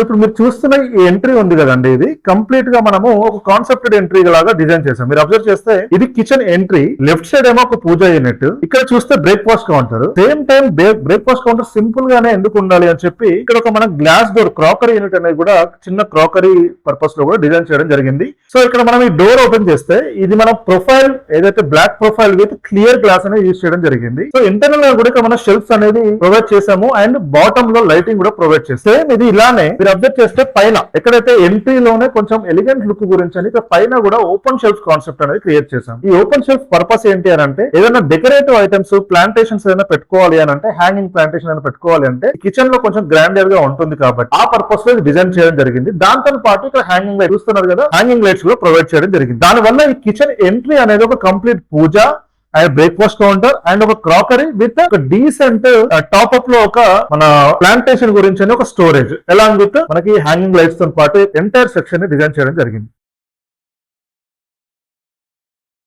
ఇప్పుడు మీరు చూస్తున్న ఈ ఎంట్రీ ఉంది కదండి, ఇది కంప్లీట్ గా మనము ఒక కాన్సెప్టెడ్ ఎంట్రీ లాగా డిజైన్ చేసాం. మీరు అబ్జర్వ్ చేస్తే ఇది కిచెన్ ఎంట్రీ, లెఫ్ట్ సైడ్ ఏమో ఒక పూజ యూనిట్, ఇక్కడ చూస్తే breakfast counter. Same time breakfast counter simple గానే ఎందుకు ఉండాలి అని చెప్పి ఇక్కడ ఒక మన గ్లాస్ డోర్ క్రాకరీ యూనిట్ అనేది కూడా చిన్న క్రాకరీ పర్పస్ లో కూడా డిజైన్ చేయడం జరిగింది. సో ఇక్కడ మనం ఈ డోర్ ఓపెన్ చేస్తే ఇది మన ప్రొఫైల్ ఏదైతే black profile with clear glass అనేది యూజ్ చేయడం జరిగింది. సో ఇంటర్నల్ గా కూడా ఇక్కడ మన షెల్ఫ్స్ అనేది ప్రొవైడ్ చేసాము అండ్ బాటమ్ లో లైటింగ్ కూడా ప్రొవైడ్ చేస్తాం. సేమ్ ఇది ఇలానే మీరు అబ్జర్వ్ చేస్తే పైన ఎక్కడైతే ఎంట్రీలోనే కొంచెం ఎలిగెంట్ లుక్ గురించి అని పైన కూడా ఓపెన్ షెల్ఫ్ కాన్సెప్ట్ అనేది క్రియేట్ చేసాం. ఈ ఓపెన్ షెల్ఫ్ పర్పస్ ఏంటి అని అంటే ఏదైనా డెకరేటివ్ ఐటమ్స్ ప్లాంటేషన్స్ ఏదైనా పెట్టుకోవాలి అని అంటే, హ్యాంగింగ్ ప్లాంటేషన్ ఏదైనా పెట్టుకోవాలి అంటే కిచెన్ లో కొంచెం గ్రాండర్ గా ఉంటుంది కాబట్టి ఆ పర్పస్ లో డిజైన్ చేయడం జరిగింది. దాంతో పాటు ఇక్కడ హ్యాంగింగ్ లైట్ చూస్తున్నారు కదా, హ్యాంగింగ్ లైట్స్ కూడా ప్రొవైడ్ చేయడం జరిగింది. దాని వల్ల ఈ కిచెన్ ఎంట్రీ అనేది ఒక complete puja and breakfast counter and ఒక క్రాకరీ విత్ ఒక డీసెంట్ టాప్ అప్ లో ఒక మన ప్లాంటేషన్ గురించి ఒక స్టోరేజ్ అలాంగ్ విత్ మనకి హ్యాంగింగ్ లైట్స్ తో పాటు ఎంటైర్ సెక్షన్ ని డిజైన్ చేయడం జరిగింది.